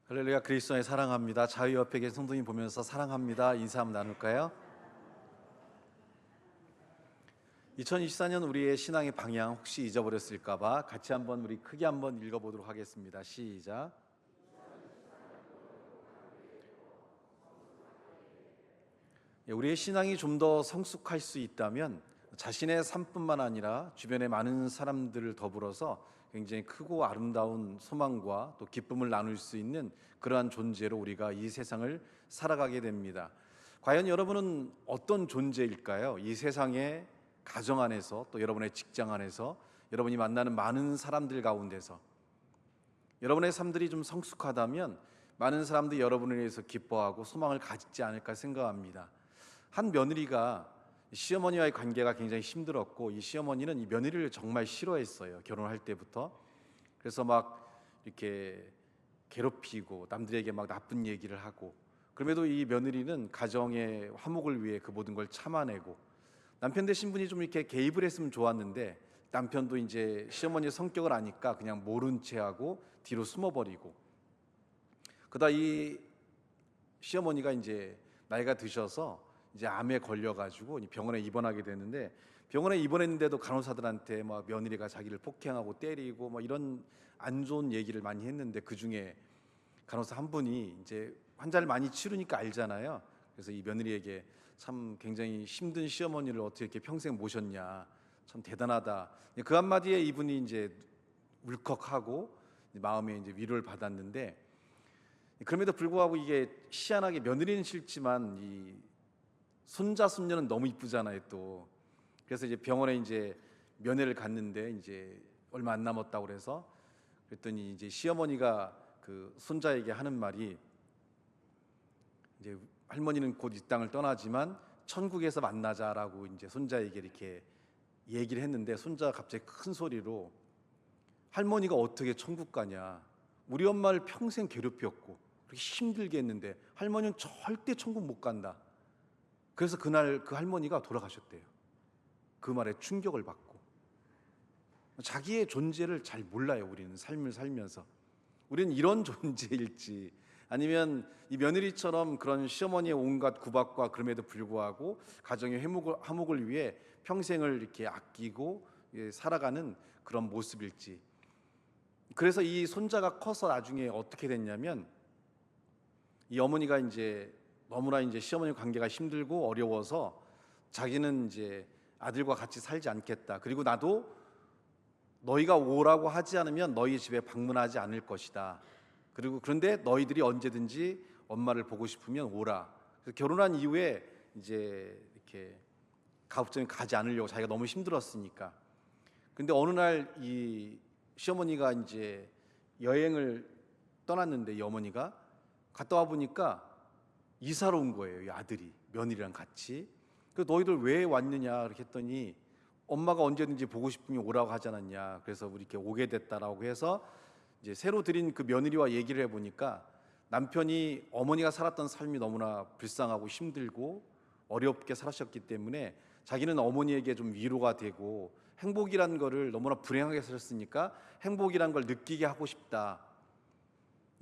할렐루야. 그리스도의 사랑합니다. 자유 옆에 계신 성도님 보면서 사랑합니다 인사 한번 나눌까요? 2024년 우리의 신앙의 방향 혹시 잊어버렸을까봐 같이 한번 우리 크게 한번 읽어보도록 하겠습니다. 시작. 우리의 신앙이 좀 더 성숙할 수 있다면 자신의 삶뿐만 아니라 주변의 많은 사람들을 더불어서 굉장히 크고 아름다운 소망과 또 기쁨을 나눌 수 있는 그러한 존재로 우리가 이 세상을 살아가게 됩니다. 과연 여러분은 어떤 존재일까요? 이 세상의 가정 안에서 또 여러분의 직장 안에서 여러분이 만나는 많은 사람들 가운데서 여러분의 삶들이 좀 성숙하다면 많은 사람들이 여러분을 위해서 기뻐하고 소망을 가지지 않을까 생각합니다. 한 며느리가 시어머니와의 관계가 굉장히 힘들었고 이 시어머니는 이 며느리를 정말 싫어했어요. 결혼할 때부터. 그래서 막 이렇게 괴롭히고 남들에게 막 나쁜 얘기를 하고, 그럼에도 이 며느리는 가정의 화목을 위해 그 모든 걸 참아내고, 남편 되신 분이 좀 이렇게 개입을 했으면 좋았는데 남편도 이제 시어머니의 성격을 아니까 그냥 모른 채 하고 뒤로 숨어버리고, 그러다 이 시어머니가 이제 나이가 드셔서 이제 암에 걸려가지고 병원에 입원하게 됐는데, 병원에 입원했는데도 간호사들한테 막 며느리가 자기를 폭행하고 때리고 뭐 이런 안 좋은 얘기를 많이 했는데, 그 중에 간호사 한 분이 이제 환자를 많이 치르니까 알잖아요. 그래서 이 며느리에게 참 굉장히 힘든 시어머니를 어떻게 이렇게 평생 모셨냐, 참 대단하다. 그 한마디에 이분이 이제 울컥하고 마음에 이제 위로를 받았는데, 그럼에도 불구하고 이게 희한하게 며느리는 싫지만 이 손자 손녀는 너무 이쁘잖아요 또. 그래서 이제 병원에 이제 면회를 갔는데 이제 얼마 안 남았다고 그래서, 그랬더니 이제 시어머니가 그 손자에게 하는 말이, 이제 할머니는 곧 이 땅을 떠나지만 천국에서 만나자라고 이제 손자에게 이렇게 얘기를 했는데, 손자가 갑자기 큰 소리로 할머니가 어떻게 천국 가냐, 우리 엄마를 평생 괴롭혔고 그렇게 힘들게 했는데 할머니는 절대 천국 못 간다. 그래서 그날 그 할머니가 돌아가셨대요. 그 말에 충격을 받고. 자기의 존재를 잘 몰라요. 우리는 삶을 살면서 우리는 이런 존재일지, 아니면 이 며느리처럼 그런 시어머니의 온갖 구박과 그럼에도 불구하고 가정의 화목을 위해 평생을 이렇게 아끼고 살아가는 그런 모습일지. 그래서 이 손자가 커서 나중에 어떻게 됐냐면, 이 어머니가 이제 너무나 이제 시어머니 관계가 힘들고 어려워서 자기는 이제 아들과 같이 살지 않겠다. 그리고 나도 너희가 오라고 하지 않으면 너희 집에 방문하지 않을 것이다. 그리고 그런데 너희들이 언제든지 엄마를 보고 싶으면 오라. 그래서 결혼한 이후에 이제 이렇게 가급적이면 가지 않으려고, 자기가 너무 힘들었으니까. 근데 어느 날 이 시어머니가 이제 여행을 떠났는데, 이 어머니가 갔다 와 보니까 이사로 온 거예요. 이 아들이 며느리랑 같이. 그래서 너희들 왜 왔느냐 이렇게 했더니, 엄마가 언제든지 보고 싶으면 오라고 하지 않았냐, 그래서 우리 이렇게 오게 됐다라고 해서 이제 새로 들인 그 며느리와 얘기를 해보니까, 남편이 어머니가 살았던 삶이 너무나 불쌍하고 힘들고 어렵게 살았기 때문에 자기는 어머니에게 좀 위로가 되고, 행복이란 거를 너무나 불행하게 사셨으니까 행복이란 걸 느끼게 하고 싶다.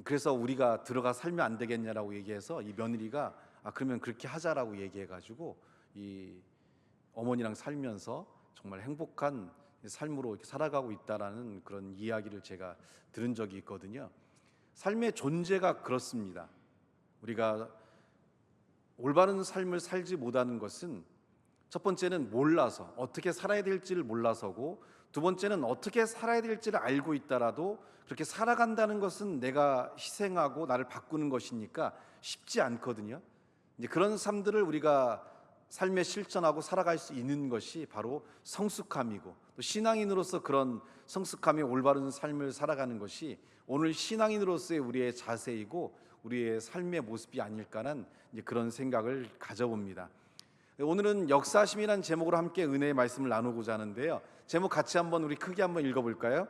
그래서 우리가 들어가 살면 안 되겠냐라고 얘기해서 이 며느리가 그러면 그렇게 하자라고 얘기해가지고 이 어머니랑 살면서 정말 행복한 삶으로 이렇게 살아가고 있다라는 그런 이야기를 제가 들은 적이 있거든요. 삶의 존재가 그렇습니다. 우리가 올바른 삶을 살지 못하는 것은, 첫 번째는 몰라서, 어떻게 살아야 될지를 몰라서고, 두 번째는 어떻게 살아야 될지를 알고 있더라도 그렇게 살아간다는 것은 내가 희생하고 나를 바꾸는 것이니까 쉽지 않거든요. 이제 그런 삶들을 우리가 삶에 실천하고 살아갈 수 있는 것이 바로 성숙함이고, 또 신앙인으로서 그런 성숙함이 올바른 삶을 살아가는 것이 오늘 신앙인으로서의 우리의 자세이고 우리의 삶의 모습이 아닐까라는 그런 생각을 가져봅니다. 오늘은 역사심이라는 제목으로 함께 은혜의 말씀을 나누고자 하는데요. 제목 같이 한번 우리 크게 한번 읽어볼까요?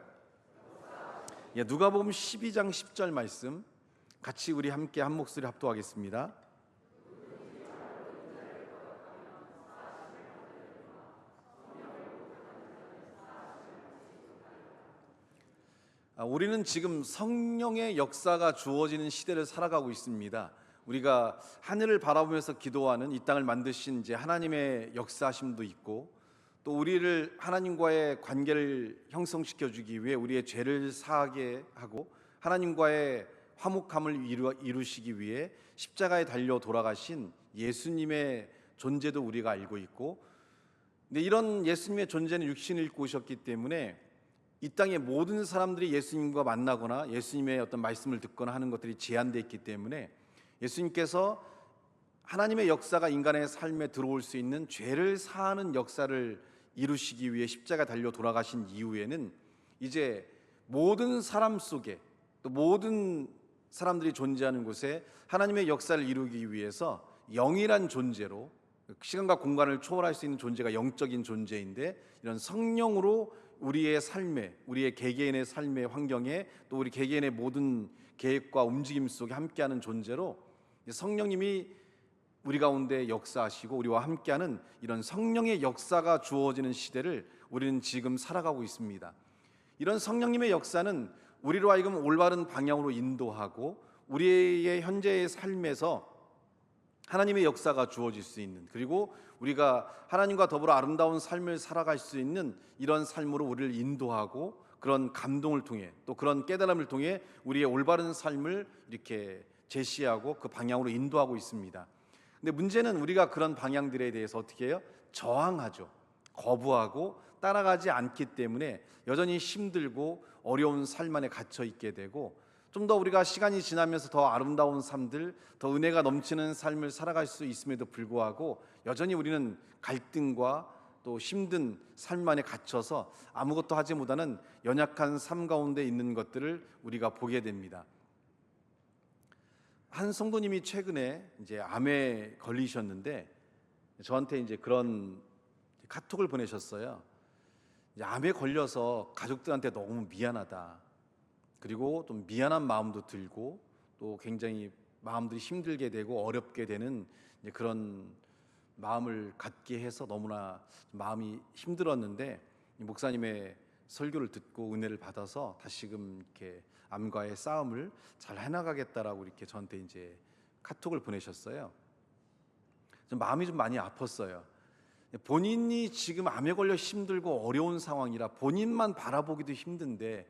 누가복음 12장 10절 말씀 같이 우리 함께 한 목소리 합독하겠습니다. 우리는 지금 성령의 역사가 주어지는 시대를 살아가고 있습니다. 우리가 하늘을 바라보면서 기도하는 이 땅을 만드신 이제 하나님의 역사심도 있고, 또 우리를 하나님과의 관계를 형성시켜 주기 위해 우리의 죄를 사하게 하고 하나님과의 화목함을 이루시기 위해 십자가에 달려 돌아가신 예수님의 존재도 우리가 알고 있고, 근데 이런 예수님의 존재는 육신을 입고 오셨기 때문에 이 땅의 모든 사람들이 예수님과 만나거나 예수님의 어떤 말씀을 듣거나 하는 것들이 제한되어 있기 때문에 예수님께서 하나님의 역사가 인간의 삶에 들어올 수 있는 죄를 사하는 역사를 이루시기 위해 십자가 달려 돌아가신 이후에는 이제 모든 사람 속에, 또 모든 사람들이 존재하는 곳에 하나님의 역사를 이루기 위해서 영이란 존재로, 시간과 공간을 초월할 수 있는 존재가 영적인 존재인데, 이런 성령으로 우리의 삶에, 우리의 개개인의 삶의 환경에, 또 우리 개개인의 모든 계획과 움직임 속에 함께하는 존재로 성령님이 우리 가운데 역사하시고 우리와 함께하는 이런 성령의 역사가 주어지는 시대를 우리는 지금 살아가고 있습니다. 이런 성령님의 역사는 우리로 하여금 올바른 방향으로 인도하고 우리의 현재의 삶에서 하나님의 역사가 주어질 수 있는, 그리고 우리가 하나님과 더불어 아름다운 삶을 살아갈 수 있는 이런 삶으로 우리를 인도하고, 그런 감동을 통해 또 그런 깨달음을 통해 우리의 올바른 삶을 이렇게 제시하고 그 방향으로 인도하고 있습니다. 근데 문제는 우리가 그런 방향들에 대해서 어떻게 해요? 저항하죠. 거부하고 따라가지 않기 때문에 여전히 힘들고 어려운 삶 안에 갇혀 있게 되고, 좀 더 우리가 시간이 지나면서 더 아름다운 삶들, 더 은혜가 넘치는 삶을 살아갈 수 있음에도 불구하고 여전히 우리는 갈등과 또 힘든 삶 안에 갇혀서 아무것도 하지 못하는 연약한 삶 가운데 있는 것들을 우리가 보게 됩니다. 한 성도님이 최근에 이제 암에 걸리셨는데 저한테 이제 그런 카톡을 보내셨어요. 이제 암에 걸려서 가족들한테 너무 미안하다. 그리고 좀 미안한 마음도 들고, 또 굉장히 마음들이 힘들게 되고 어렵게 되는 그런 마음을 갖게 해서 너무나 마음이 힘들었는데, 목사님의 설교를 듣고 은혜를 받아서 다시금 이렇게 암과의 싸움을 잘 해나가겠다라고 이렇게 저한테 이제 카톡을 보내셨어요. 좀 마음이 좀 많이 아팠어요. 본인이 지금 암에 걸려 힘들고 어려운 상황이라 본인만 바라보기도 힘든데,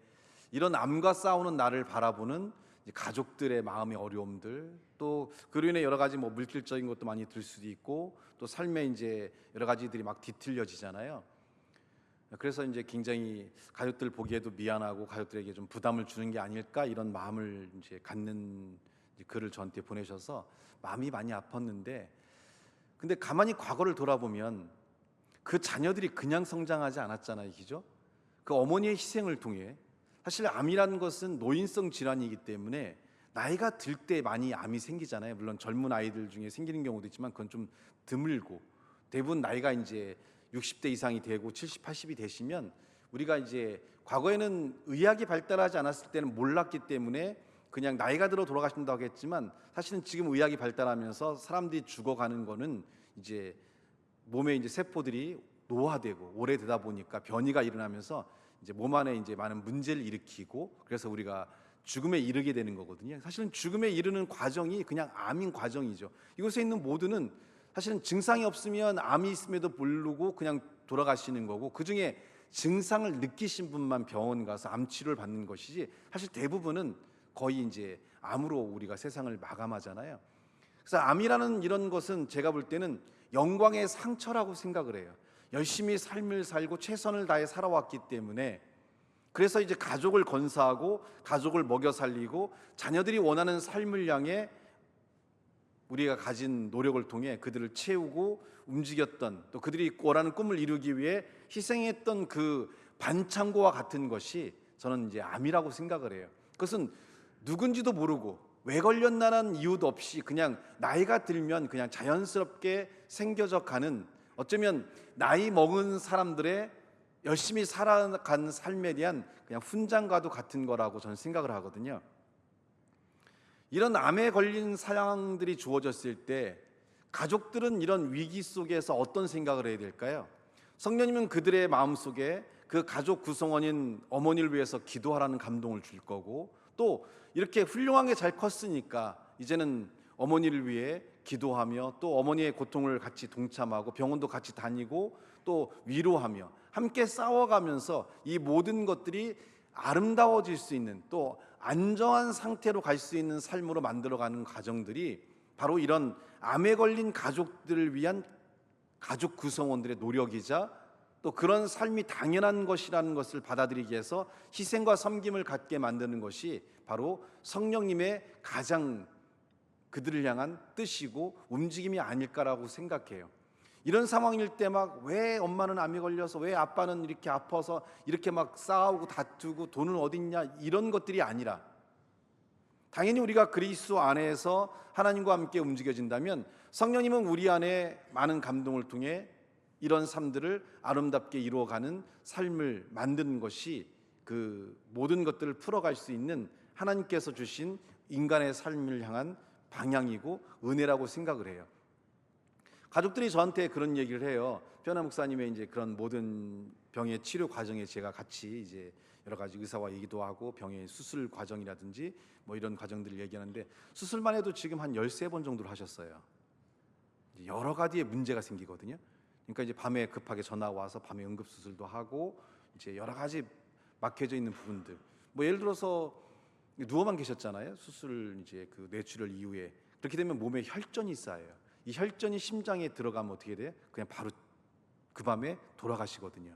이런 암과 싸우는 나를 바라보는 가족들의 마음의 어려움들, 또 그로 인해 여러 가지 물질적인 것도 많이 들 수도 있고, 또 삶에 이제 여러 가지들이 막 뒤틀려지잖아요. 그래서 이제 굉장히 가족들 보기에도 미안하고 가족들에게 좀 부담을 주는 게 아닐까, 이런 마음을 이제 갖는 글을 저한테 보내셔서 마음이 많이 아팠는데, 근데 가만히 과거를 돌아보면 그 자녀들이 그냥 성장하지 않았잖아요, 그죠? 그 어머니의 희생을 통해, 사실 암이라는 것은 노인성 질환이기 때문에 나이가 들 때 많이 암이 생기잖아요. 물론 젊은 아이들 중에 생기는 경우도 있지만 그건 좀 드물고, 대부분 나이가 이제 60대 이상이 되고 70, 80이 되시면, 우리가 이제 과거에는 의학이 발달하지 않았을 때는 몰랐기 때문에 그냥 나이가 들어 돌아가신다고 했지만, 사실은 지금 의학이 발달하면서 사람들이 죽어가는 거는 이제 몸에 이제 세포들이 노화되고 오래되다 보니까 변이가 일어나면서 이제 몸 안에 이제 많은 문제를 일으키고, 그래서 우리가 죽음에 이르게 되는 거거든요. 사실은 죽음에 이르는 과정이 그냥 암인 과정이죠. 이곳에 있는 모두는 사실은 증상이 없으면 암이 있음에도 모르고 그냥 돌아가시는 거고, 그 중에 증상을 느끼신 분만 병원 가서 암 치료를 받는 것이지, 사실 대부분은 거의 이제 암으로 우리가 세상을 마감하잖아요. 그래서 암이라는 이런 것은 제가 볼 때는 영광의 상처라고 생각을 해요. 열심히 삶을 살고 최선을 다해 살아왔기 때문에, 그래서 이제 가족을 건사하고 가족을 먹여 살리고 자녀들이 원하는 삶을 향해 우리가 가진 노력을 통해 그들을 채우고 움직였던, 또 그들이 원하는 꿈을 이루기 위해 희생했던 그 반창고와 같은 것이 저는 이제 암이라고 생각을 해요. 그것은 누군지도 모르고 왜 걸렸나라는 이유도 없이 그냥 나이가 들면 그냥 자연스럽게 생겨져 가는, 어쩌면 나이 먹은 사람들의 열심히 살아간 삶에 대한 그냥 훈장과도 같은 거라고 저는 생각을 하거든요. 이런 암에 걸린 상황들이 주어졌을 때 가족들은 이런 위기 속에서 어떤 생각을 해야 될까요? 성령님은 그들의 마음속에 그 가족 구성원인 어머니를 위해서 기도하라는 감동을 줄 거고, 또 이렇게 훌륭하게 잘 컸으니까 이제는 어머니를 위해 기도하며 또 어머니의 고통을 같이 동참하고 병원도 같이 다니고 또 위로하며 함께 싸워가면서 이 모든 것들이 아름다워질 수 있는, 또 안정한 상태로 갈 수 있는 삶으로 만들어가는 과정들이 바로 이런 암에 걸린 가족들을 위한 가족 구성원들의 노력이자, 또 그런 삶이 당연한 것이라는 것을 받아들이기 위해서 희생과 섬김을 갖게 만드는 것이 바로 성령님의 가장 그들을 향한 뜻이고 움직임이 아닐까라고 생각해요. 이런 상황일 때 막 왜 엄마는 암에 걸려서, 왜 아빠는 이렇게 아파서 이렇게 막 싸우고 다투고 돈은 어딨냐, 이런 것들이 아니라, 당연히 우리가 그리스도 안에서 하나님과 함께 움직여진다면 성령님은 우리 안에 많은 감동을 통해 이런 삶들을 아름답게 이루어가는 삶을 만드는 것이 그 모든 것들을 풀어갈 수 있는 하나님께서 주신 인간의 삶을 향한 방향이고 은혜라고 생각을 해요. 가족들이 저한테 그런 얘기를 해요. 변화 목사님의 이제 그런 모든 병의 치료 과정에 제가 같이 이제 여러 가지 의사와 얘기도 하고 병의 수술 과정이라든지 뭐 이런 과정들을 얘기하는데, 수술만 해도 지금 한 13번 정도를 하셨어요. 여러 가지의 문제가 생기거든요. 그러니까 이제 밤에 급하게 전화 와서 밤에 응급 수술도 하고 이제 여러 가지 막혀져 있는 부분들, 뭐 예를 들어서 누워만 계셨잖아요. 수술 이제 그 뇌출혈 이후에 그렇게 되면 몸에 혈전이 쌓여요. 이 혈전이 심장에 들어가면 어떻게 돼요? 그냥 바로 그 밤에 돌아가시거든요.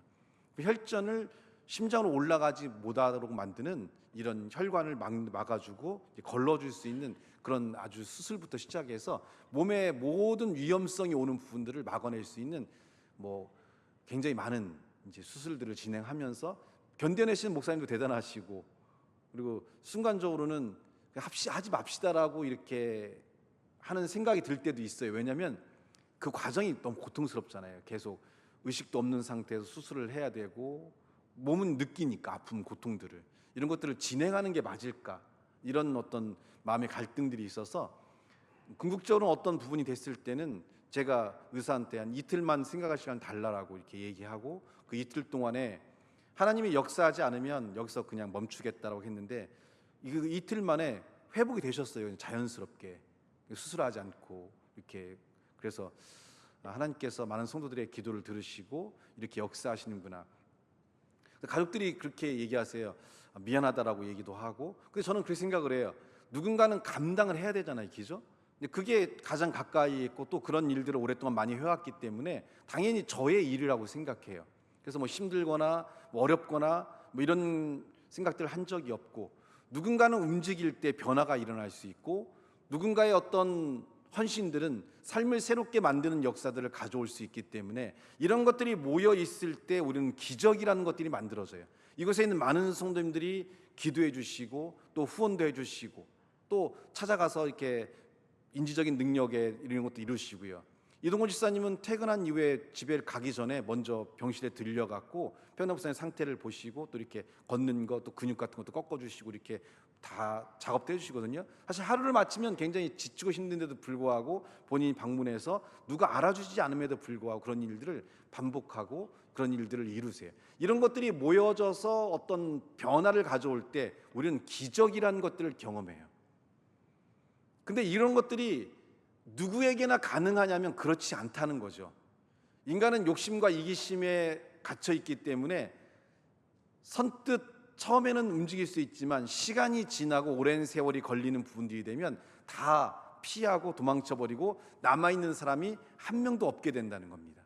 그 혈전을 심장으로 올라가지 못하도록 만드는 이런 혈관을 막아주고 걸러줄 수 있는 그런 아주 수술부터 시작해서 몸의 모든 위험성이 오는 부분들을 막아낼 수 있는 뭐 굉장히 많은 이제 수술들을 진행하면서 견뎌내시는 목사님도 대단하시고, 그리고 순간적으로는 하지 맙시다라고 이렇게 하는 생각이 들 때도 있어요. 왜냐하면 그 과정이 너무 고통스럽잖아요. 계속 의식도 없는 상태에서 수술을 해야 되고 몸은 느끼니까 아픔, 고통들을, 이런 것들을 진행하는 게 맞을까, 이런 어떤 마음의 갈등들이 있어서 궁극적으로 어떤 부분이 됐을 때는 제가 의사한테 한 이틀만 생각할 시간 달라고 이렇게 얘기하고, 그 이틀 동안에 하나님이 역사하지 않으면 여기서 그냥 멈추겠다라고 했는데 이 이틀 만에 회복이 되셨어요. 자연스럽게 수술하지 않고 이렇게. 그래서 하나님께서 많은 성도들의 기도를 들으시고 이렇게 역사하시는구나. 가족들이 그렇게 얘기하세요. 미안하다라고 얘기도 하고. 그래서 저는 그렇게 생각을 해요. 누군가는 감당을 해야 되잖아요, 그죠? 근데 그게 가장 가까이 있고 또 그런 일들을 오랫동안 많이 해왔기 때문에 당연히 저의 일이라고 생각해요. 그래서 뭐 힘들거나 뭐 어렵거나 뭐 이런 생각들을 한 적이 없고, 누군가는 움직일 때 변화가 일어날 수 있고, 누군가의 어떤 헌신들은 삶을 새롭게 만드는 역사들을 가져올 수 있기 때문에 이런 것들이 모여 있을 때 우리는 기적이라는 것들이 만들어져요. 이곳에 있는 많은 성도님들이 기도해 주시고 또 후원도 해 주시고 또 찾아가서 이렇게 인지적인 능력에 이런 것도 이루시고요. 이동건 집사님은 퇴근한 이후에 집에 가기 전에 먼저 병실에 들려갖고 변화 목사님 상태를 보시고 또 이렇게 걷는 것, 또 근육 같은 것도 꺾어주시고 이렇게 다 작업도 해주시거든요. 사실 하루를 마치면 굉장히 지치고 힘든데도 불구하고 본인이 방문해서 누가 알아주지 않음에도 불구하고 그런 일들을 반복하고 그런 일들을 이루세요. 이런 것들이 모여져서 어떤 변화를 가져올 때 우리는 기적이라는 것들을 경험해요. 근데 이런 것들이 누구에게나 가능하냐면 그렇지 않다는 거죠. 인간은 욕심과 이기심에 갇혀 있기 때문에 선뜻 처음에는 움직일 수 있지만 시간이 지나고 오랜 세월이 걸리는 부분들이 되면 다 피하고 도망쳐버리고 남아있는 사람이 한 명도 없게 된다는 겁니다.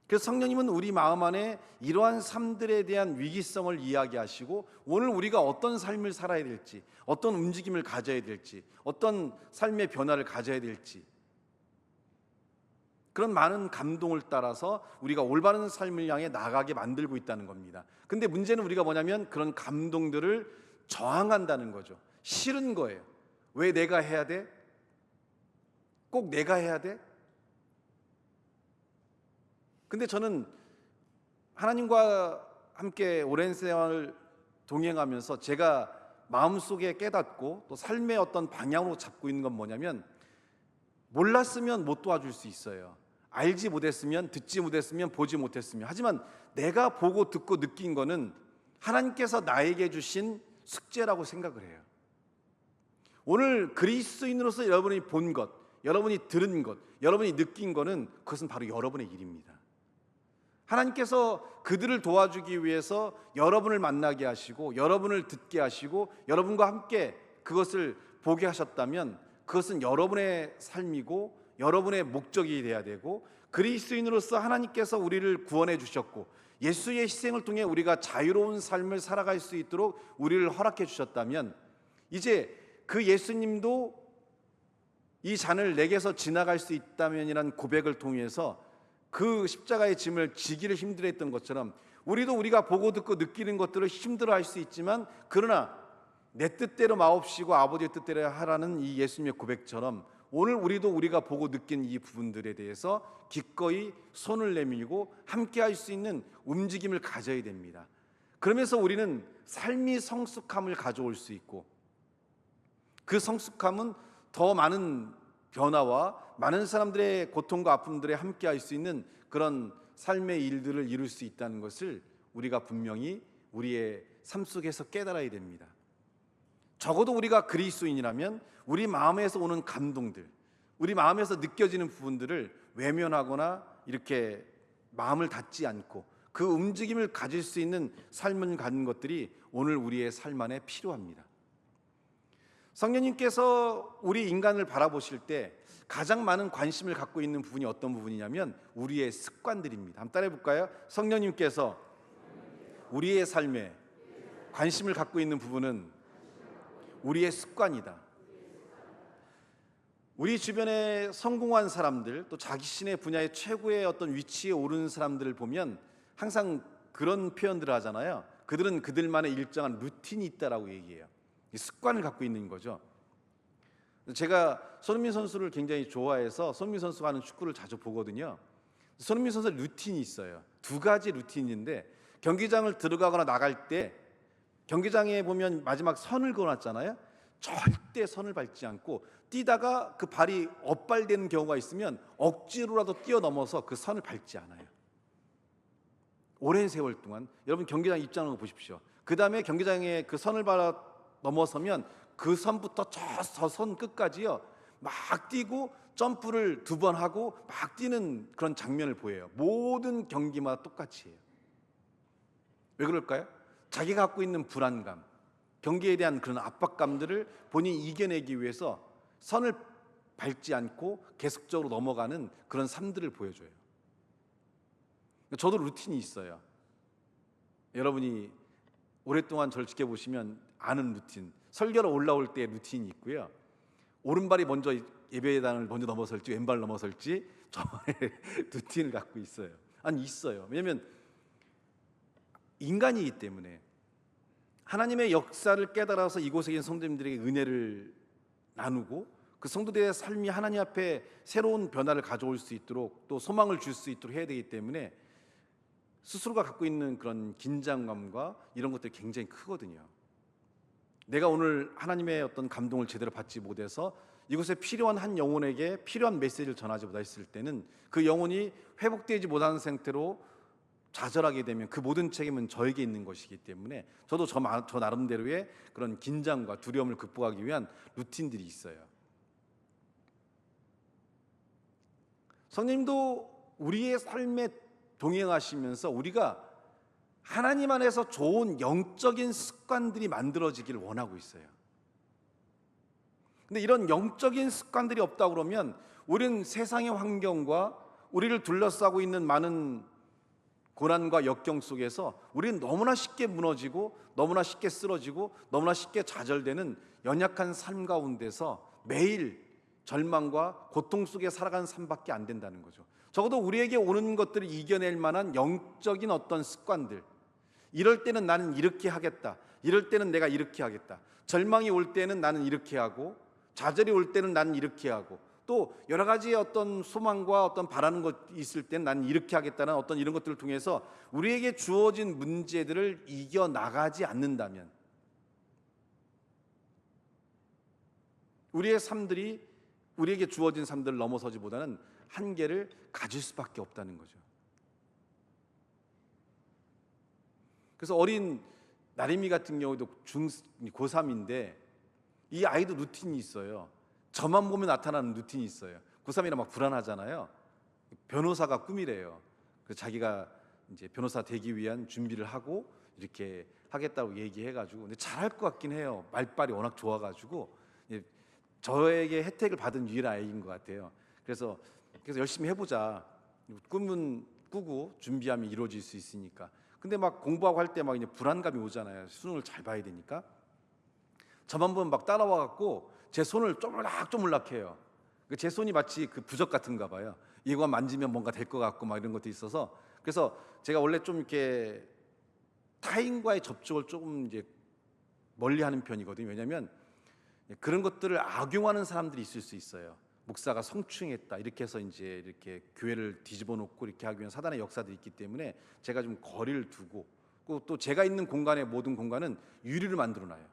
그래서 성령님은 우리 마음 안에 이러한 삶들에 대한 위기성을 이야기하시고 오늘 우리가 어떤 삶을 살아야 될지, 어떤 움직임을 가져야 될지, 어떤 삶의 변화를 가져야 될지, 그런 많은 감동을 따라서 우리가 올바른 삶을 향해 나가게 만들고 있다는 겁니다. 근데 문제는 우리가 뭐냐면 그런 감동들을 저항한다는 거죠. 싫은 거예요. 왜 내가 해야 돼? 꼭 내가 해야 돼? 근데 저는 하나님과 함께 오랜 세월 동행하면서 제가 마음속에 깨닫고 또 삶의 어떤 방향으로 잡고 있는 건 뭐냐면, 몰랐으면 못 도와줄 수 있어요. 알지 못했으면, 듣지 못했으면, 보지 못했으면, 하지만 내가 보고 듣고 느낀 거는 하나님께서 나에게 주신 숙제라고 생각을 해요. 오늘 그리스도인으로서 여러분이 본 것, 여러분이 들은 것, 여러분이 느낀 것은 그것은 바로 여러분의 일입니다. 하나님께서 그들을 도와주기 위해서 여러분을 만나게 하시고 여러분을 듣게 하시고 여러분과 함께 그것을 보게 하셨다면 그것은 여러분의 삶이고 여러분의 목적이 되어야 되고, 그리스도인으로서 하나님께서 우리를 구원해 주셨고 예수의 희생을 통해 우리가 자유로운 삶을 살아갈 수 있도록 우리를 허락해 주셨다면, 이제 그 예수님도 이 잔을 내게서 지나갈 수 있다면이란 고백을 통해서 그 십자가의 짐을 지기를 힘들어했던 것처럼 우리도 우리가 보고 듣고 느끼는 것들을 힘들어할 수 있지만, 그러나 내 뜻대로 마옵시고 아버지의 뜻대로 하라는 이 예수님의 고백처럼 오늘 우리도 우리가 보고 느낀 이 부분들에 대해서 기꺼이 손을 내밀고 함께 할 수 있는 움직임을 가져야 됩니다. 그러면서 우리는 삶이 성숙함을 가져올 수 있고, 그 성숙함은 더 많은 변화와 많은 사람들의 고통과 아픔들에 함께 할 수 있는 그런 삶의 일들을 이룰 수 있다는 것을 우리가 분명히 우리의 삶 속에서 깨달아야 됩니다. 적어도 우리가 그리스도인이라면 우리 마음에서 오는 감동들, 우리 마음에서 느껴지는 부분들을 외면하거나 이렇게 마음을 닫지 않고 그 움직임을 가질 수 있는 삶을 갖는 것들이 오늘 우리의 삶 안에 필요합니다. 성령님께서 우리 인간을 바라보실 때 가장 많은 관심을 갖고 있는 부분이 어떤 부분이냐면 우리의 습관들입니다. 한번 따라해 볼까요? 성령님께서 우리의 삶에 관심을 갖고 있는 부분은 우리의 습관이다. 우리 주변에 성공한 사람들, 또 자기 신의 분야의 최고의 어떤 위치에 오른 사람들을 보면 항상 그런 표현들을 하잖아요. 그들은 그들만의 일정한 루틴이 있다라고 얘기해요. 습관을 갖고 있는 거죠. 제가 손흥민 선수를 굉장히 좋아해서 손흥민 선수가 하는 축구를 자주 보거든요. 손흥민 선수의 루틴이 있어요. 두 가지 루틴인데, 경기장을 들어가거나 나갈 때 경기장에 보면 마지막 선을 그어놨잖아요. 절대 선을 밟지 않고 뛰다가 그 발이 엇발되는 경우가 있으면 억지로라도 뛰어넘어서 그 선을 밟지 않아요. 오랜 세월 동안 여러분 경기장 입장을 보십시오. 그 다음에 경기장에 그 선을 넘어서면 그 선부터 저 선 끝까지요 막 뛰고 점프를 2번 하고 막 뛰는 그런 장면을 보여요. 모든 경기마다 똑같이 해요. 왜 그럴까요? 자기가 갖고 있는 불안감, 경기에 대한 그런 압박감들을 본인이 이겨내기 위해서 선을 밟지 않고 계속적으로 넘어가는 그런 삶들을 보여줘요. 저도 루틴이 있어요. 여러분이 오랫동안 저를 지켜보시면 아는 루틴, 설교로 올라올 때 루틴이 있고요. 오른발이 먼저 예배당을 먼저 넘어설지 왼발 넘어설지 저만의 루틴을 갖고 있어요. 아니 있어요. 왜냐하면 인간이기 때문에 하나님의 역사를 깨달아서 이곳에 있는 성도님들에게 은혜를 나누고 그 성도들의 삶이 하나님 앞에 새로운 변화를 가져올 수 있도록 또 소망을 줄 수 있도록 해야 되기 때문에 스스로가 갖고 있는 그런 긴장감과 이런 것들이 굉장히 크거든요. 내가 오늘 하나님의 어떤 감동을 제대로 받지 못해서 이곳에 필요한 한 영혼에게 필요한 메시지를 전하지 못했을 때는 그 영혼이 회복되지 못하는 상태로 좌절하게 되면 그 모든 책임은 저에게 있는 것이기 때문에 저도 저 나름대로의 그런 긴장과 두려움을 극복하기 위한 루틴들이 있어요. 성령님도 우리의 삶에 동행하시면서 우리가 하나님 안에서 좋은 영적인 습관들이 만들어지기를 원하고 있어요. 근데 이런 영적인 습관들이 없다 그러면 우리는 세상의 환경과 우리를 둘러싸고 있는 많은 고난과 역경 속에서 우리는 너무나 쉽게 무너지고 너무나 쉽게 쓰러지고 너무나 쉽게 좌절되는 연약한 삶 가운데서 매일 절망과 고통 속에 살아가는 삶밖에 안 된다는 거죠. 적어도 우리에게 오는 것들을 이겨낼 만한 영적인 어떤 습관들, 이럴 때는 나는 이렇게 하겠다, 이럴 때는 내가 이렇게 하겠다, 절망이 올 때는 나는 이렇게 하고 좌절이 올 때는 나는 이렇게 하고 또 여러 가지의 어떤 소망과 어떤 바라는 것 있을 때는 나는 이렇게 하겠다는 어떤 이런 것들을 통해서 우리에게 주어진 문제들을 이겨나가지 않는다면 우리의 삶들이 우리에게 주어진 삶들을 넘어서지보다는 한계를 가질 수밖에 없다는 거죠. 그래서 어린 나림이 같은 경우도 고3인데 이 아이도 루틴이 있어요. 저만 보면 나타나는 루틴이 있어요. 고3이라 막 불안하잖아요. 변호사가 꿈이래요. 그래서 자기가 이제 변호사 되기 위한 준비를 하고 이렇게 하겠다고 얘기해가지고, 근데 잘할 것 같긴 해요. 말빨이 워낙 좋아가지고 저에게 혜택을 받은 유일한 아이인 것 같아요. 그래서 열심히 해보자. 꿈은 꾸고 준비하면 이루어질 수 있으니까. 근데 막 공부하고 할 때 막 이제 불안감이 오잖아요. 수능을 잘 봐야 되니까. 저만 보면 막 따라와갖고 제 손을 쪼물락쪼물락해요. 제 손이 마치 그 부적 같은가 봐요. 이거 만지면 뭔가 될 것 같고 막 이런 것도 있어서. 그래서 제가 원래 좀 이렇게 타인과의 접촉을 조금 이제 멀리하는 편이거든요. 왜냐하면 그런 것들을 악용하는 사람들이 있을 수 있어요. 목사가 성추행했다 이렇게 해서 이제 이렇게 교회를 뒤집어 놓고 이렇게 하기 위한 사단의 역사들이 있기 때문에 제가 좀 거리를 두고, 또 제가 있는 공간의 모든 공간은 유리를 만들어 놔요.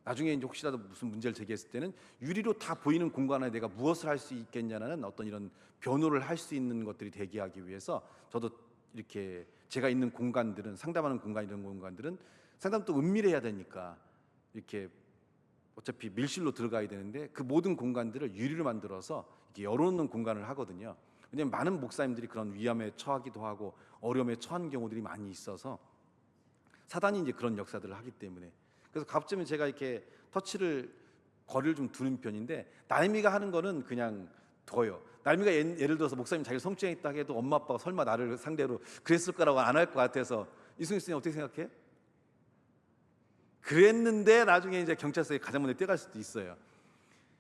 나중에 이제 혹시라도 무슨 문제를 제기했을 때는 유리로 다 보이는 공간에 내가 무엇을 할 수 있겠냐는 어떤 이런 변호를 할 수 있는 것들이 대기하기 위해서 저도 이렇게 제가 있는 공간들은, 상담하는 공간, 이런 공간들은 상담 또 은밀해야 되니까 이렇게 어차피 밀실로 들어가야 되는데 그 모든 공간들을 유리로 만들어서 이렇게 열어놓는 공간을 하거든요. 왜냐하면 많은 목사님들이 그런 위험에 처하기도 하고 어려움에 처한 경우들이 많이 있어서 사단이 이제 그런 역사들을 하기 때문에. 그래서 가끔은 제가 이렇게 거리를 좀 두는 편인데, 나림이가 하는 거는 그냥 둬요. 나림이가 예를 들어서 목사님 자기를 성추행했다 해도 엄마 아빠가 설마 나를 상대로 그랬을 거라고 안 할 것 같아서. 이승희 선생님 어떻게 생각해? 그랬는데 나중에 이제 경찰서에 가장 먼저 뛰어갈 수도 있어요.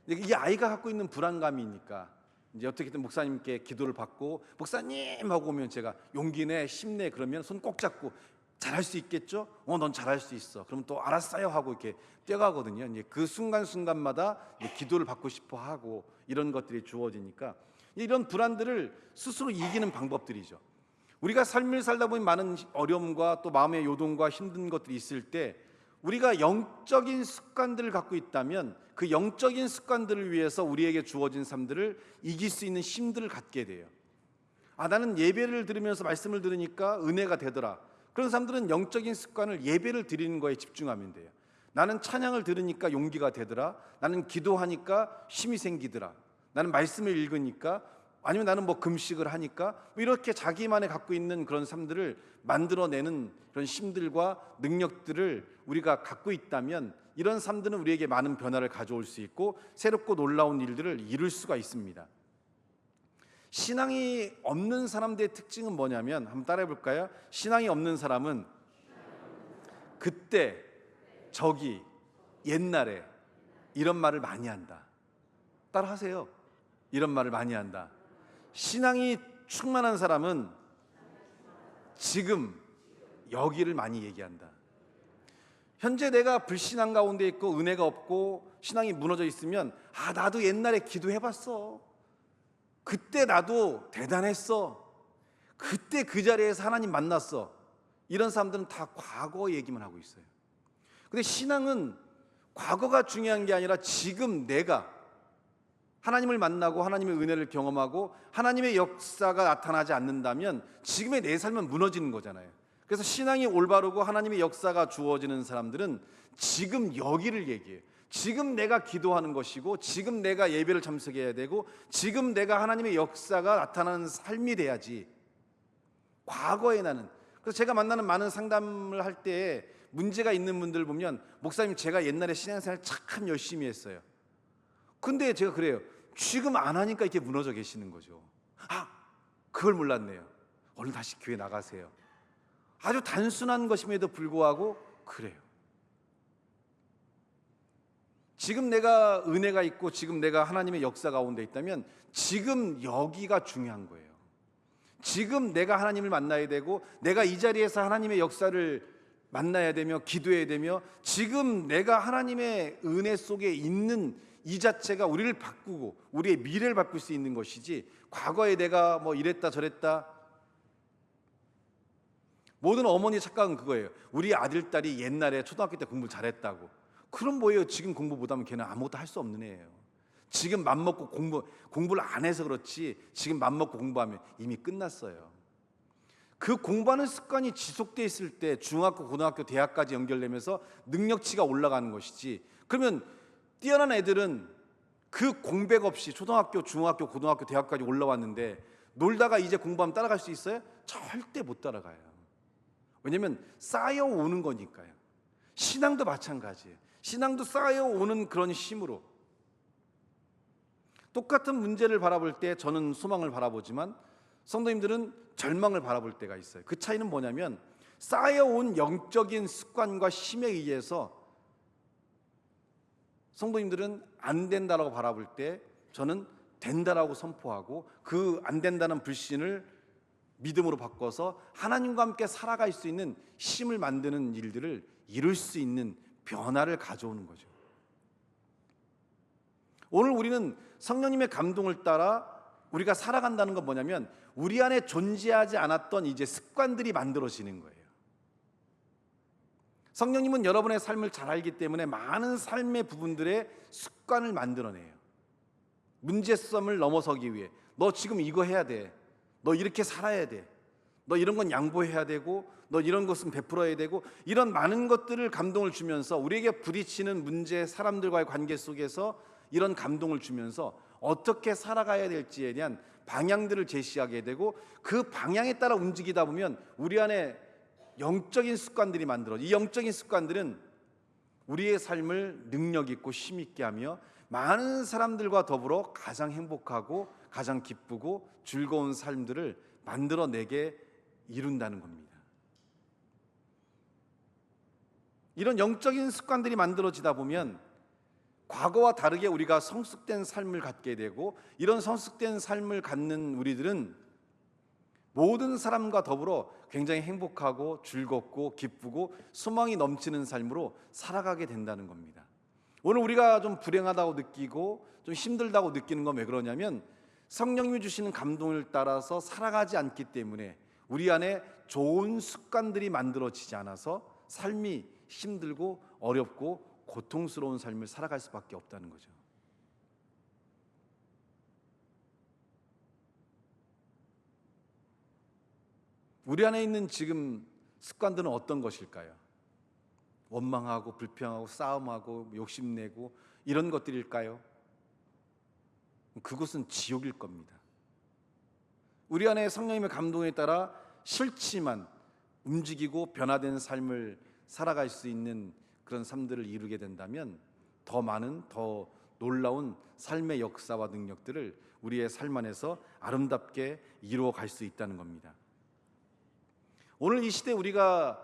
이 아이가 갖고 있는 불안감이니까 이제 어떻게든 목사님께 기도를 받고, 목사님 하고 오면 제가 용기 내, 힘내, 그러면 손 꼭 잡고 잘할 수 있겠죠? 넌 잘할 수 있어. 그러면 또 알았어요 하고 이렇게 뛰어가거든요. 이제 그 순간순간마다 기도를 받고 싶어 하고 이런 것들이 주어지니까 이런 불안들을 스스로 이기는 방법들이죠. 우리가 삶을 살다 보면 많은 어려움과 또 마음의 요동과 힘든 것들이 있을 때 우리가 영적인 습관들을 갖고 있다면 그 영적인 습관들을 위해서 우리에게 주어진 삶들을 이길 수 있는 힘들을 갖게 돼요. 나는 예배를 들으면서 말씀을 들으니까 은혜가 되더라. 그런 사람들은 영적인 습관을 예배를 드리는 거에 집중하면 돼요. 나는 찬양을 들으니까 용기가 되더라. 나는 기도하니까 힘이 생기더라. 나는 말씀을 읽으니까, 아니면 나는 뭐 금식을 하니까, 이렇게 자기만의 갖고 있는 그런 삶들을 만들어내는 그런 힘들과 능력들을 우리가 갖고 있다면 이런 삶들은 우리에게 많은 변화를 가져올 수 있고 새롭고 놀라운 일들을 이룰 수가 있습니다. 신앙이 없는 사람들의 특징은 뭐냐면, 한번 따라해 볼까요? 신앙이 없는 사람은 그때, 저기, 옛날에 이런 말을 많이 한다. 따라 하세요. 이런 말을 많이 한다. 신앙이 충만한 사람은 지금, 여기를 많이 얘기한다. 현재 내가 불신앙 가운데 있고 은혜가 없고 신앙이 무너져 있으면, 나도 옛날에 기도해봤어. 그때 나도 대단했어. 그때 그 자리에서 하나님 만났어. 이런 사람들은 다 과거 얘기만 하고 있어요. 근데 신앙은 과거가 중요한 게 아니라 지금 내가 하나님을 만나고 하나님의 은혜를 경험하고 하나님의 역사가 나타나지 않는다면 지금의 내 삶은 무너지는 거잖아요. 그래서 신앙이 올바르고 하나님의 역사가 주어지는 사람들은 지금 여기를 얘기해요. 지금 내가 기도하는 것이고, 지금 내가 예배를 참석해야 되고, 지금 내가 하나님의 역사가 나타나는 삶이 돼야지. 과거에 나는, 그래서 제가 만나는 많은 상담을 할 때 문제가 있는 분들 보면, 목사님 제가 옛날에 신앙생활 참 열심히 했어요. 근데 제가 그래요. 지금 안 하니까 이렇게 무너져 계시는 거죠. 그걸 몰랐네요. 얼른 다시 교회 나가세요. 아주 단순한 것임에도 불구하고 그래요. 지금 내가 은혜가 있고 지금 내가 하나님의 역사 가운데 있다면 지금 여기가 중요한 거예요. 지금 내가 하나님을 만나야 되고, 내가 이 자리에서 하나님의 역사를 만나야 되며 기도해야 되며, 지금 내가 하나님의 은혜 속에 있는 이 자체가 우리를 바꾸고 우리의 미래를 바꿀 수 있는 것이지, 과거에 내가 뭐 이랬다 저랬다. 모든 어머니의 착각은 그거예요. 우리 아들 딸이 옛날에 초등학교 때 공부 잘했다고. 그럼 뭐예요? 지금 공부 못하면 걔는 아무것도 할 수 없는 애예요. 지금 맘먹고 공부를 안 해서 그렇지, 지금 맘먹고 공부하면 이미 끝났어요. 그 공부하는 습관이 지속돼 있을 때 중학교, 고등학교, 대학까지 연결되면서 능력치가 올라가는 것이지, 그러면 뛰어난 애들은 그 공백 없이 초등학교, 중학교, 고등학교, 대학까지 올라왔는데 놀다가 이제 공부하면 따라갈 수 있어요? 절대 못 따라가요. 왜냐하면 쌓여오는 거니까요. 신앙도 마찬가지예요. 신앙도 쌓여오는 그런 힘으로. 똑같은 문제를 바라볼 때 저는 소망을 바라보지만 성도님들은 절망을 바라볼 때가 있어요. 그 차이는 뭐냐면 쌓여온 영적인 습관과 힘에 의해서 성도님들은 안 된다라고 바라볼 때 저는 된다라고 선포하고, 그 안 된다는 불신을 믿음으로 바꿔서 하나님과 함께 살아갈 수 있는 힘을 만드는 일들을 이룰 수 있는 변화를 가져오는 거죠. 오늘 우리는 성령님의 감동을 따라 우리가 살아간다는 건 뭐냐면 우리 안에 존재하지 않았던 이제 습관들이 만들어지는 거예요. 성령님은 여러분의 삶을 잘 알기 때문에 많은 삶의 부분들의 습관을 만들어내요. 문제점을 넘어서기 위해 너 지금 이거 해야 돼, 너 이렇게 살아야 돼, 너 이런 건 양보해야 되고, 너 이런 것은 베풀어야 되고, 이런 많은 것들을 감동을 주면서 우리에게 부딪히는 문제, 사람들과의 관계 속에서 이런 감동을 주면서 어떻게 살아가야 될지에 대한 방향들을 제시하게 되고, 그 방향에 따라 움직이다 보면 우리 안에 영적인 습관들이 만들어져. 이 영적인 습관들은 우리의 삶을 능력 있고 힘 있게 하며 많은 사람들과 더불어 가장 행복하고 가장 기쁘고 즐거운 삶들을 만들어내게 이룬다는 겁니다. 이런 영적인 습관들이 만들어지다 보면 과거와 다르게 우리가 성숙된 삶을 갖게 되고, 이런 성숙된 삶을 갖는 우리들은 모든 사람과 더불어 굉장히 행복하고 즐겁고 기쁘고 소망이 넘치는 삶으로 살아가게 된다는 겁니다. 오늘 우리가 좀 불행하다고 느끼고 좀 힘들다고 느끼는 건 왜 그러냐면 성령님이 주시는 감동을 따라서 살아가지 않기 때문에 우리 안에 좋은 습관들이 만들어지지 않아서 삶이 힘들고 어렵고 고통스러운 삶을 살아갈 수밖에 없다는 거죠. 우리 안에 있는 지금 습관들은 어떤 것일까요? 원망하고 불평하고 싸움하고 욕심내고 이런 것들일까요? 그것은 지옥일 겁니다. 우리 안에 성령님의 감동에 따라 싫지만 움직이고 변화된 삶을 살아갈 수 있는 그런 삶들을 이루게 된다면 더 많은, 더 놀라운 삶의 역사와 능력들을 우리의 삶 안에서 아름답게 이루어 갈 수 있다는 겁니다. 오늘 이 시대 우리가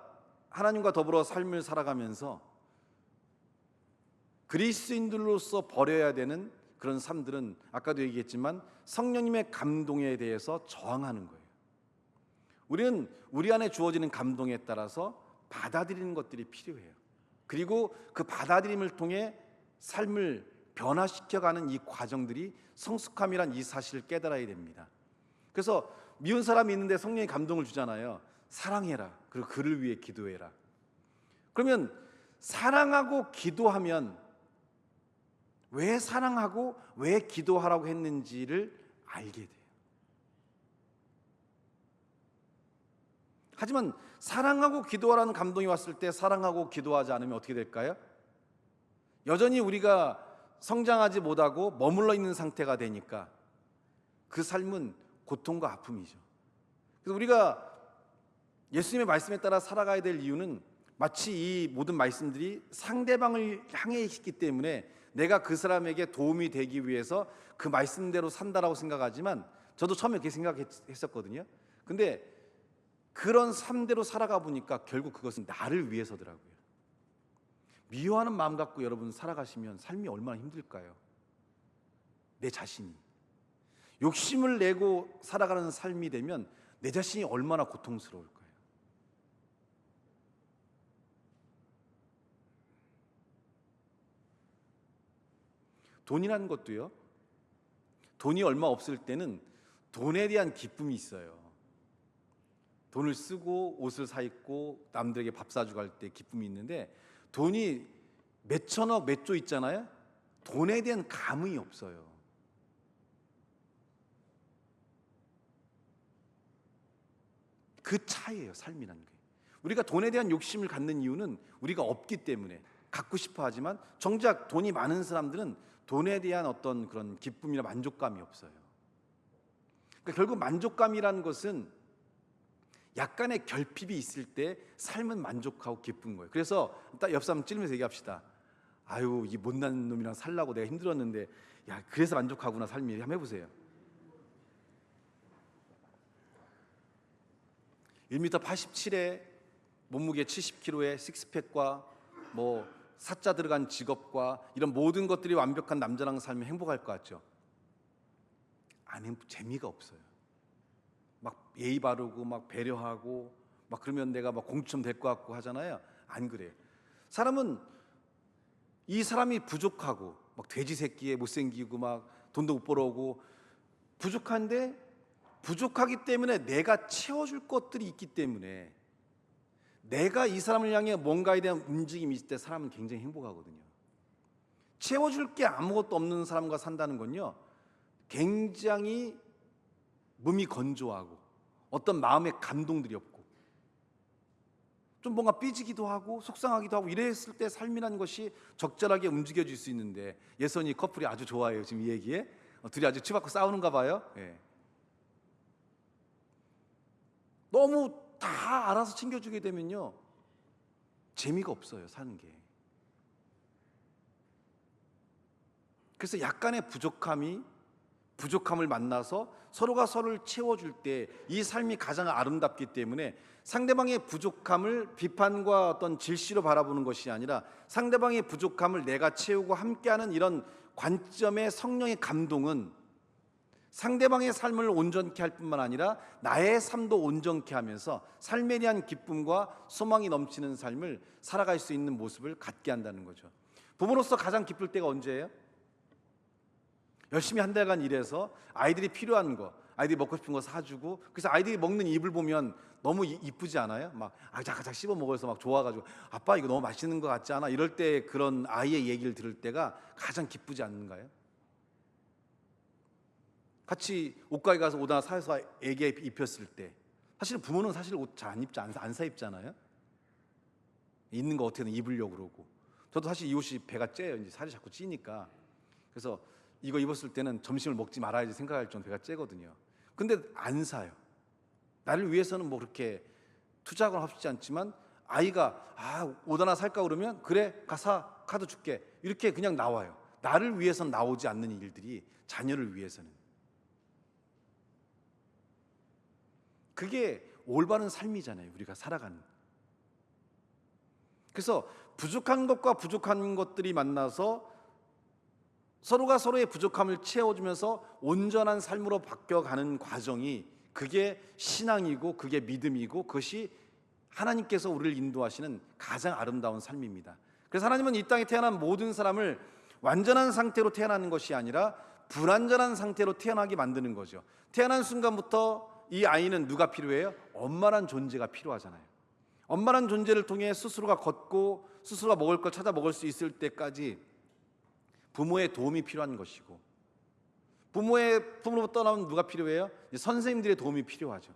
하나님과 더불어 삶을 살아가면서 그리스도인들로서 버려야 되는 그런 삶들은 아까도 얘기했지만 성령님의 감동에 대해서 저항하는 거예요. 우리는 우리 안에 주어지는 감동에 따라서 받아들이는 것들이 필요해요. 그리고 그 받아들임을 통해 삶을 변화시켜가는 이 과정들이 성숙함이란 이 사실을 깨달아야 됩니다. 그래서 미운 사람이 있는데 성령이 감동을 주잖아요. 사랑해라, 그리고 그를 위해 기도해라. 그러면 사랑하고 기도하면 왜 사랑하고 왜 기도하라고 했는지를 알게 돼요. 하지만 사랑하고 기도하라는 감동이 왔을 때 사랑하고 기도하지 않으면 어떻게 될까요? 여전히 우리가 성장하지 못하고 머물러 있는 상태가 되니까 그 삶은 고통과 아픔이죠. 그래서 우리가 예수님의 말씀에 따라 살아가야 될 이유는 마치 이 모든 말씀들이 상대방을 향해 있기 때문에 내가 그 사람에게 도움이 되기 위해서 그 말씀대로 산다라고 생각하지만, 저도 처음에 그렇게 생각했었거든요. 근데 그런 삶대로 살아가 보니까 결국 그것은 나를 위해서더라고요. 미워하는 마음 갖고 여러분 살아가시면 삶이 얼마나 힘들까요? 내 자신이 욕심을 내고 살아가는 삶이 되면 내 자신이 얼마나 고통스러울까요? 돈이라는 것도요, 돈이 얼마 없을 때는 돈에 대한 기쁨이 있어요. 돈을 쓰고 옷을 사 입고 남들에게 밥 사주고 할 때 기쁨이 있는데, 돈이 몇 천억 몇 조 있잖아요. 돈에 대한 감흥이 없어요. 그 차이예요, 삶이라는 게. 우리가 돈에 대한 욕심을 갖는 이유는 우리가 없기 때문에 갖고 싶어 하지만, 정작 돈이 많은 사람들은 돈에 대한 어떤 그런 기쁨이나 만족감이 없어요. 그러니까 결국 만족감이라는 것은 약간의 결핍이 있을 때 삶은 만족하고 기쁜 거예요. 그래서 딱 옆 사람 찌르면서 얘기합시다. 아유, 이 못난 놈이랑 살라고 내가 힘들었는데, 야, 그래서 만족하구나 삶이. 한번 해보세요. 1m 87에 몸무게 70kg에 식스팩과 뭐 사자 들어간 직업과 이런 모든 것들이 완벽한 남자랑 살면 행복할 것 같죠? 재미가 없어요. 막 예의 바르고 막 배려하고 막 그러면 내가 막 공주처럼 될 것 같고 하잖아요. 안 그래요. 사람은 이 사람이 부족하고 막 돼지 새끼에 못생기고 막 돈도 못 벌어오고 부족한데, 부족하기 때문에 내가 채워줄 것들이 있기 때문에 내가 이 사람을 향해 뭔가에 대한 움직임이 있을 때 사람은 굉장히 행복하거든요. 채워줄 게 아무것도 없는 사람과 산다는 건요, 굉장히 몸이 건조하고 어떤 마음의 감동들이 없고 좀 뭔가 삐지기도 하고 속상하기도 하고 이랬을 때 삶이라는 것이 적절하게 움직여질 수 있는데, 예선이 커플이 아주 좋아해요 지금 이 얘기에. 둘이 아주 치받고 싸우는가 봐요. 예. 너무 다 알아서 챙겨주게 되면요, 재미가 없어요 사는 게. 그래서 약간의 부족함을 만나서 서로가 서로를 채워줄 때 이 삶이 가장 아름답기 때문에, 상대방의 부족함을 비판과 어떤 질시로 바라보는 것이 아니라 상대방의 부족함을 내가 채우고 함께하는 이런 관점의 성령의 감동은 상대방의 삶을 온전케 할 뿐만 아니라 나의 삶도 온전케 하면서 삶에 대한 기쁨과 소망이 넘치는 삶을 살아갈 수 있는 모습을 갖게 한다는 거죠. 부모로서 가장 기쁠 때가 언제예요? 열심히 한 달간 일해서 아이들이 필요한 거, 아이들이 먹고 싶은 거 사주고, 그래서 아이들이 먹는 입을 보면 너무 이쁘지 않아요? 막 아작아작 씹어 먹어서 막 좋아가지고 아빠 이거 너무 맛있는 거 같지 않아? 이럴 때 그런 아이의 얘기를 들을 때가 가장 기쁘지 않는가요? 같이 옷가게 가서 옷 하나 사서 애기에 입혔을 때 사실 부모는 사실 옷 잘 안 입지, 안 사 입잖아요. 있는 거 어떻게든 입으려고 그러고. 저도 사실 이 옷이 배가 째요. 이제 살이 자꾸 찌니까. 그래서 이거 입었을 때는 점심을 먹지 말아야지 생각할 정도 배가 째거든요. 근데 안 사요. 나를 위해서는 뭐 그렇게 투자하거나 합치지 않지만, 아이가 옷 하나 살까 그러면 그래 가사, 카드 줄게, 이렇게 그냥 나와요. 나를 위해서는 나오지 않는 일들이 자녀를 위해서는. 그게 올바른 삶이잖아요, 우리가 살아가는. 그래서 부족한 것과 부족한 것들이 만나서 서로가 서로의 부족함을 채워주면서 온전한 삶으로 바뀌어가는 과정이, 그게 신앙이고 그게 믿음이고 그것이 하나님께서 우리를 인도하시는 가장 아름다운 삶입니다. 그래서 하나님은 이 땅에 태어난 모든 사람을 완전한 상태로 태어나는 것이 아니라 불완전한 상태로 태어나게 만드는 거죠. 태어난 순간부터 이 아이는 누가 필요해요? 엄마란 존재가 필요하잖아요. 엄마란 존재를 통해 스스로가 걷고 스스로가 먹을 걸 찾아 먹을 수 있을 때까지 부모의 도움이 필요한 것이고, 부모로부터 떠나면 누가 필요해요? 선생님들의 도움이 필요하죠.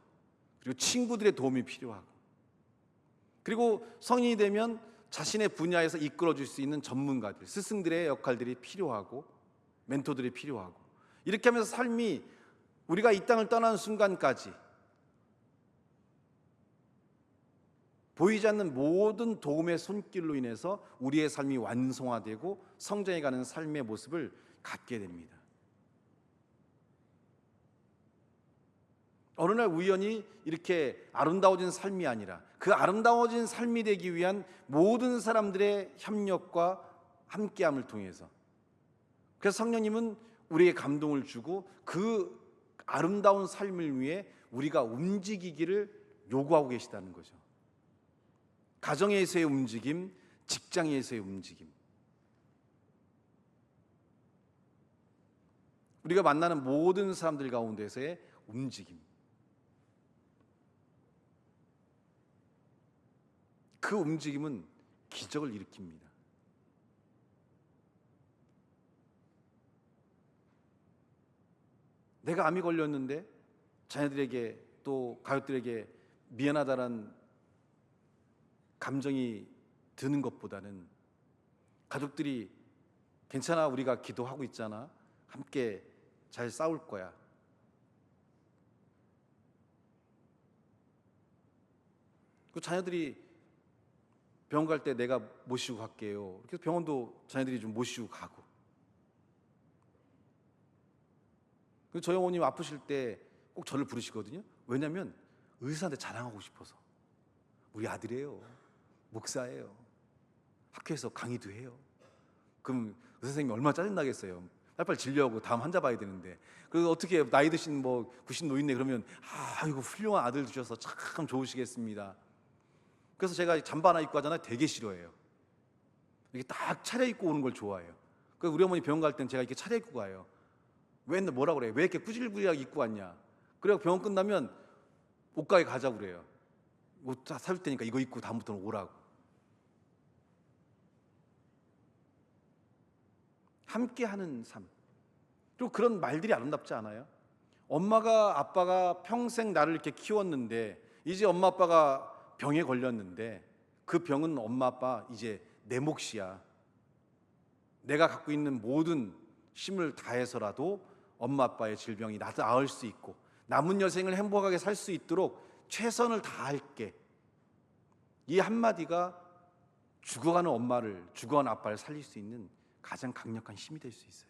그리고 친구들의 도움이 필요하고, 그리고 성인이 되면 자신의 분야에서 이끌어줄 수 있는 전문가들, 스승들의 역할들이 필요하고 멘토들이 필요하고, 이렇게 하면서 삶이 우리가 이 땅을 떠나는 순간까지 보이지 않는 모든 도움의 손길로 인해서 우리의 삶이 완성화되고 성장해가는 삶의 모습을 갖게 됩니다. 어느 날 우연히 이렇게 아름다워진 삶이 아니라 그 아름다워진 삶이 되기 위한 모든 사람들의 협력과 함께함을 통해서, 그래서 성령님은 우리에게 감동을 주고 그 아름다운 삶을 위해 우리가 움직이기를 요구하고 계시다는 거죠. 가정에서의 움직임, 직장에서의 움직임, 우리가 만나는 모든 사람들 가운데서의 움직임, 그 움직임은 기적을 일으킵니다. 내가 암이 걸렸는데 자녀들에게 또 가족들에게 미안하다는 감정이 드는 것보다는 가족들이 괜찮아, 우리가 기도하고 있잖아, 함께 잘 싸울 거야, 그 자녀들이 병원 갈 때 내가 모시고 갈게요. 그래서 병원도 자녀들이 좀 모시고 가고. 그 저희 어머님 아프실 때 꼭 저를 부르시거든요. 왜냐하면 의사한테 자랑하고 싶어서. 우리 아들이에요, 목사예요, 학교에서 강의도 해요. 그럼 의사 선생님이 얼마나 짜증나겠어요. 빨리빨리 진료하고 다음 환자 봐야 되는데. 그래서 어떻게 나이 드신 90 노인네 그러면 이거 훌륭한 아들 주셔서 참 좋으시겠습니다. 그래서 제가 잠바 하나 입고 하잖아요. 되게 싫어해요. 이렇게 딱 차려입고 오는 걸 좋아해요. 그래서 우리 어머니 병원 갈 땐 제가 이렇게 차려입고 가요. 맨날 뭐라 그래요? 왜 이렇게 꾸질꾸질하게 입고 왔냐? 그래서 병원 끝나면 옷가게 가자고 그래요. 옷 다 사줄 테니까 이거 입고 다음부터는 오라고. 함께하는 삶. 그리고 그런 말들이 아름답지 않아요? 엄마가 아빠가 평생 나를 이렇게 키웠는데 이제 엄마 아빠가 병에 걸렸는데 그 병은 엄마 아빠 이제 내 몫이야. 내가 갖고 있는 모든 힘을 다해서라도 엄마 아빠의 질병이 나을 수 있고 남은 여생을 행복하게 살 수 있도록 최선을 다할게. 이 한마디가 죽어가는 엄마를, 죽어가는 아빠를 살릴 수 있는 가장 강력한 힘이 될 수 있어요.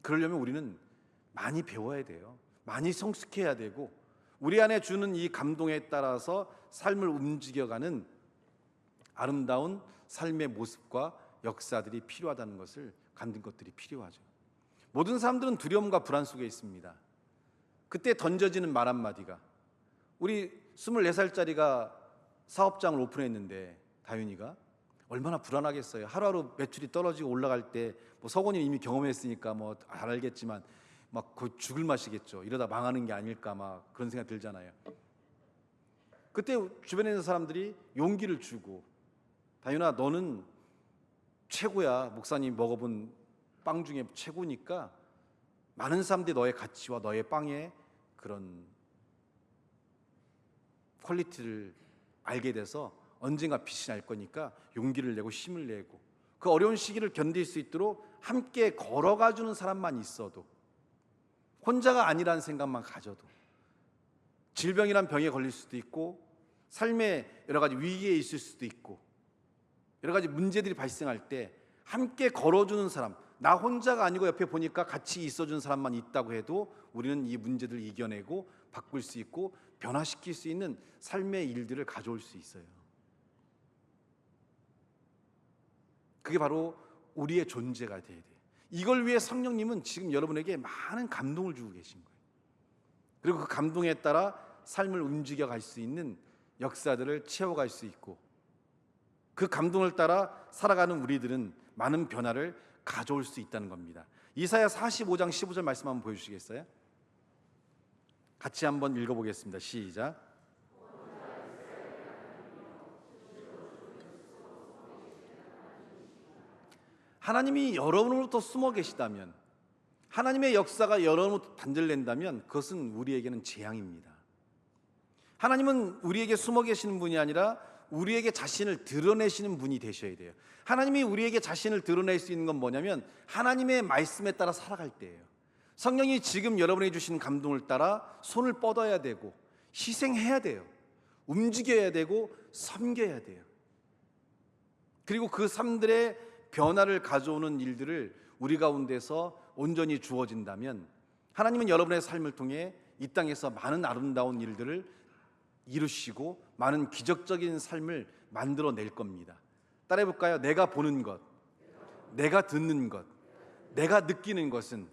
그러려면 우리는 많이 배워야 돼요. 많이 성숙해야 되고 우리 안에 주는 이 감동에 따라서 삶을 움직여가는 아름다운 삶의 모습과 역사들이 필요하다는 것을 갖는 것들이 필요하죠. 모든 사람들은 두려움과 불안 속에 있습니다. 그때 던져지는 말 한마디가, 우리 24살짜리가 사업장을 오픈했는데 다윤이가 얼마나 불안하겠어요. 하루하루 매출이 떨어지고 올라갈 때 서건이 이미 경험했으니까 잘 알겠지만 막 거의 죽을 맛이겠죠. 이러다 망하는 게 아닐까 막 그런 생각 들잖아요. 그때 주변에 있는 사람들이 용기를 주고, 다윤아 너는 최고야. 목사님 먹어본 빵 중에 최고니까 많은 사람들이 너의 가치와 너의 빵의 그런 퀄리티를 알게 돼서 언젠가 빛이 날 거니까 용기를 내고 힘을 내고 그 어려운 시기를 견딜 수 있도록 함께 걸어가 주는 사람만 있어도, 혼자가 아니라는 생각만 가져도, 질병이란 병에 걸릴 수도 있고 삶의 여러 가지 위기에 있을 수도 있고 여러 가지 문제들이 발생할 때 함께 걸어주는 사람, 나 혼자가 아니고 옆에 보니까 같이 있어주는 사람만 있다고 해도 우리는 이 문제들을 이겨내고 바꿀 수 있고 변화시킬 수 있는 삶의 일들을 가져올 수 있어요. 그게 바로 우리의 존재가 돼야 돼요. 이걸 위해 성령님은 지금 여러분에게 많은 감동을 주고 계신 거예요. 그리고 그 감동에 따라 삶을 움직여 갈 수 있는 역사들을 채워갈 수 있고 그 감동을 따라 살아가는 우리들은 많은 변화를 가져올 수 있다는 겁니다. 이사야 45장 15절 말씀 한번 보여주시겠어요? 같이 한번 읽어보겠습니다. 시작. 하나님이 여러분으로부터 숨어 계시다면, 하나님의 역사가 여러분으로부터 단절된다면 그것은 우리에게는 재앙입니다. 하나님은 우리에게 숨어 계시는 분이 아니라 우리에게 자신을 드러내시는 분이 되셔야 돼요. 하나님이 우리에게 자신을 드러낼 수 있는 건 뭐냐면 하나님의 말씀에 따라 살아갈 때예요. 성령이 지금 여러분에게 주시는 감동을 따라 손을 뻗어야 되고 희생해야 돼요. 움직여야 되고 섬겨야 돼요. 그리고 그 삶들의 변화를 가져오는 일들을 우리 가운데서 온전히 주어진다면 하나님은 여러분의 삶을 통해 이 땅에서 많은 아름다운 일들을 이루시고 많은 기적적인 삶을 만들어낼 겁니다. 따라해 볼까요? 내가 보는 것, 내가 듣는 것, 내가 느끼는 것은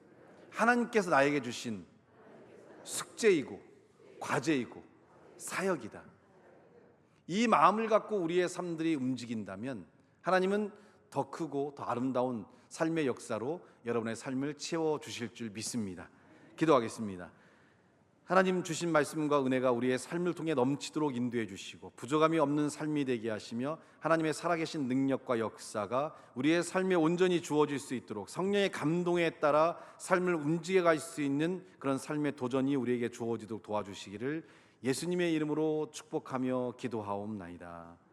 하나님께서 나에게 주신 숙제이고 과제이고 사역이다. 이 마음을 갖고 우리의 삶들이 움직인다면 하나님은 더 크고 더 아름다운 삶의 역사로 여러분의 삶을 채워주실 줄 믿습니다. 기도하겠습니다. 하나님 주신 말씀과 은혜가 우리의 삶을 통해 넘치도록 인도해 주시고 부족함이 없는 삶이 되게 하시며 하나님의 살아계신 능력과 역사가 우리의 삶에 온전히 주어질 수 있도록 성령의 감동에 따라 삶을 움직여갈 수 있는 그런 삶의 도전이 우리에게 주어지도록 도와주시기를 예수님의 이름으로 축복하며 기도하옵나이다.